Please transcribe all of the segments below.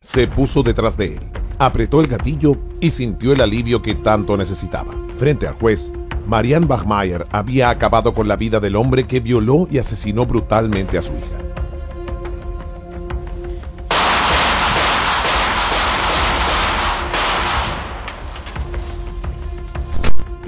Se puso detrás de él, apretó el gatillo y sintió el alivio que tanto necesitaba. Frente al juez, Marianne Bachmeier había acabado con la vida del hombre que violó y asesinó brutalmente a su hija.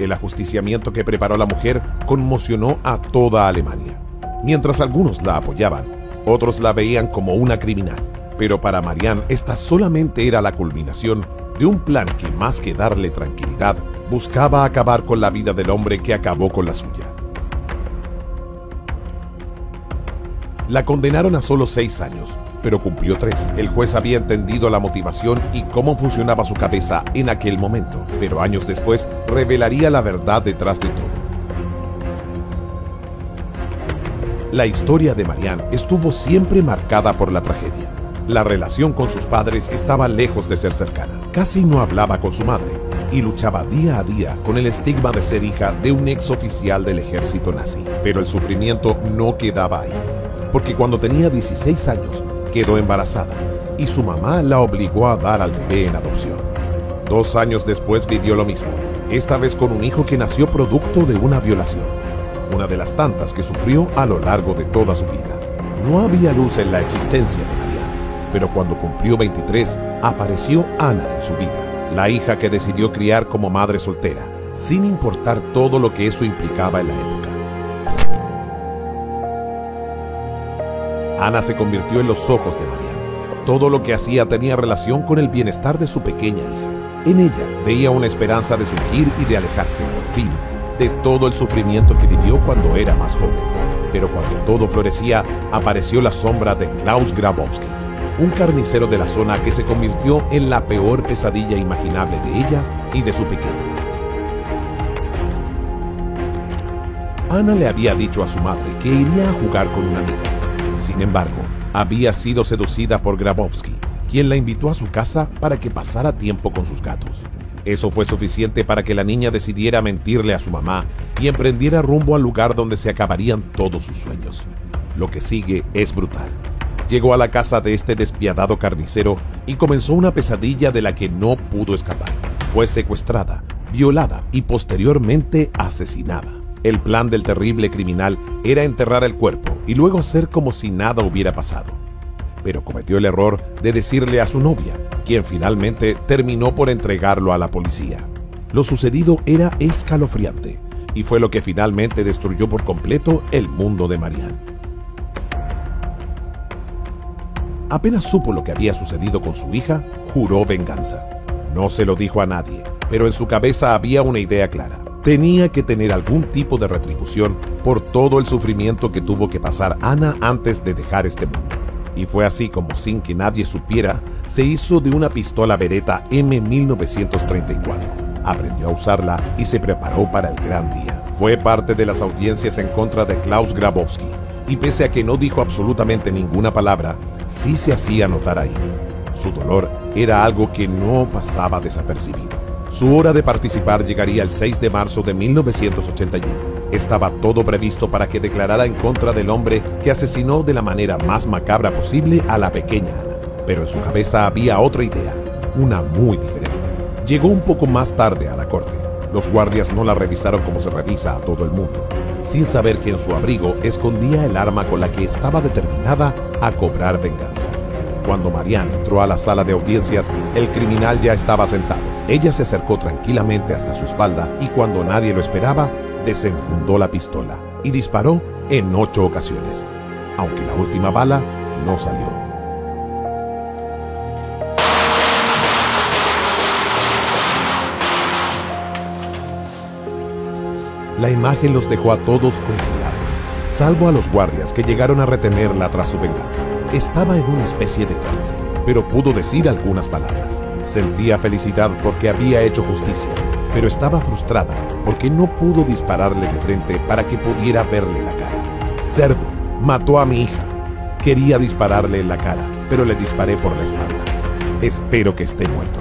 El ajusticiamiento que preparó la mujer conmocionó a toda Alemania. Mientras algunos la apoyaban, otros la veían como una criminal. Pero para Marianne esta solamente era la culminación de un plan que, más que darle tranquilidad, buscaba acabar con la vida del hombre que acabó con la suya. La condenaron a solo 6 años, pero cumplió 3. El juez había entendido la motivación y cómo funcionaba su cabeza en aquel momento, pero años después revelaría la verdad detrás de todo. La historia de Marianne estuvo siempre marcada por la tragedia. La relación con sus padres estaba lejos de ser cercana. Casi no hablaba con su madre y luchaba día a día con el estigma de ser hija de un ex oficial del ejército nazi. Pero el sufrimiento no quedaba ahí, porque cuando tenía 16 años quedó embarazada y su mamá la obligó a dar al bebé en adopción. 2 años después vivió lo mismo, esta vez con un hijo que nació producto de una violación, una de las tantas que sufrió a lo largo de toda su vida. No había luz en la existencia de Marianne, pero cuando cumplió 23, apareció Ana en su vida, la hija que decidió criar como madre soltera, sin importar todo lo que eso implicaba en la época. Ana se convirtió en los ojos de Marianne. Todo lo que hacía tenía relación con el bienestar de su pequeña hija. En ella veía una esperanza de surgir y de alejarse, por fin, de todo el sufrimiento que vivió cuando era más joven. Pero cuando todo florecía, apareció la sombra de Klaus Grabowski, un carnicero de la zona que se convirtió en la peor pesadilla imaginable de ella y de su pequeña. Ana le había dicho a su madre que iría a jugar con una amiga. Sin embargo, había sido seducida por Grabowski, quien la invitó a su casa para que pasara tiempo con sus gatos. Eso fue suficiente para que la niña decidiera mentirle a su mamá y emprendiera rumbo al lugar donde se acabarían todos sus sueños. Lo que sigue es brutal. Llegó a la casa de este despiadado carnicero y comenzó una pesadilla de la que no pudo escapar. Fue secuestrada, violada y posteriormente asesinada. El plan del terrible criminal era enterrar el cuerpo y luego hacer como si nada hubiera pasado. Pero cometió el error de decirle a su novia, quien finalmente terminó por entregarlo a la policía. Lo sucedido era escalofriante y fue lo que finalmente destruyó por completo el mundo de Marianne. Apenas supo lo que había sucedido con su hija, juró venganza. No se lo dijo a nadie, pero en su cabeza había una idea clara. Tenía que tener algún tipo de retribución por todo el sufrimiento que tuvo que pasar Ana antes de dejar este mundo. Y fue así como, sin que nadie supiera, se hizo de una pistola Beretta M1934. Aprendió a usarla y se preparó para el gran día. Fue parte de las audiencias en contra de Klaus Grabowski, y pese a que no dijo absolutamente ninguna palabra, sí se hacía notar ahí. Su dolor era algo que no pasaba desapercibido. Su hora de participar llegaría el 6 de marzo de 1981. Estaba todo previsto para que declarara en contra del hombre que asesinó de la manera más macabra posible a la pequeña Ana. Pero en su cabeza había otra idea, una muy diferente. Llegó un poco más tarde a la corte. Los guardias no la revisaron como se revisa a todo el mundo, sin saber que en su abrigo escondía el arma con la que estaba determinada a cobrar venganza. Cuando Marianne entró a la sala de audiencias, el criminal ya estaba sentado. Ella se acercó tranquilamente hasta su espalda y cuando nadie lo esperaba, desenfundó la pistola y disparó en 8 ocasiones, aunque la última bala no salió. La imagen los dejó a todos congelados, salvo a los guardias que llegaron a retenerla tras su venganza. Estaba en una especie de trance, pero pudo decir algunas palabras. Sentía felicidad porque había hecho justicia, pero estaba frustrada porque no pudo dispararle de frente para que pudiera verle la cara. Cerdo, mató a mi hija. Quería dispararle en la cara, pero le disparé por la espalda. Espero que esté muerto.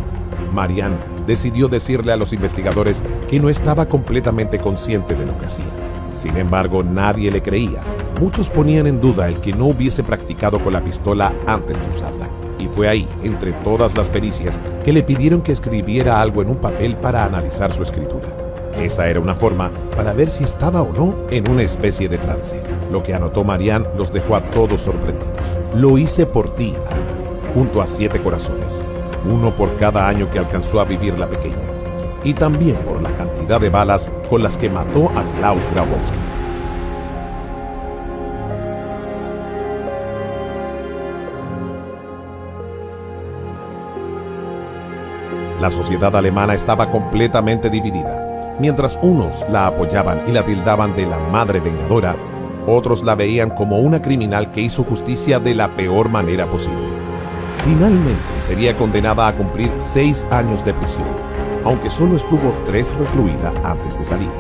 Marianne decidió decirle a los investigadores que no estaba completamente consciente de lo que hacía. Sin embargo, nadie le creía. Muchos ponían en duda el que no hubiese practicado con la pistola antes de usarla. Y fue ahí, entre todas las pericias, que le pidieron que escribiera algo en un papel para analizar su escritura. Esa era una forma para ver si estaba o no en una especie de trance. Lo que anotó Marianne los dejó a todos sorprendidos. Lo hice por ti, Ana, junto a 7 corazones, uno por cada año que alcanzó a vivir la pequeña, y también por la cantidad de balas con las que mató a Klaus Grabowski. La sociedad alemana estaba completamente dividida. Mientras unos la apoyaban y la tildaban de la madre vengadora, otros la veían como una criminal que hizo justicia de la peor manera posible. Finalmente sería condenada a cumplir 6 años de prisión, aunque solo estuvo 3 recluida antes de salir.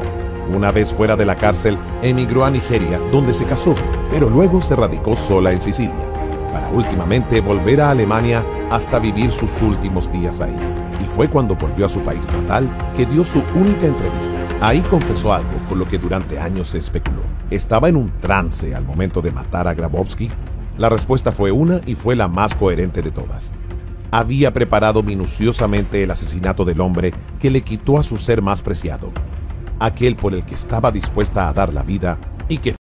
Una vez fuera de la cárcel, emigró a Nigeria, donde se casó, pero luego se radicó sola en Sicilia, para últimamente volver a Alemania hasta vivir sus últimos días ahí. Y fue cuando volvió a su país natal que dio su única entrevista. Ahí confesó algo con lo que durante años se especuló. ¿Estaba en un trance al momento de matar a Grabowski? La respuesta fue una y fue la más coherente de todas. Había preparado minuciosamente el asesinato del hombre que le quitó a su ser más preciado, aquel por el que estaba dispuesta a dar la vida y que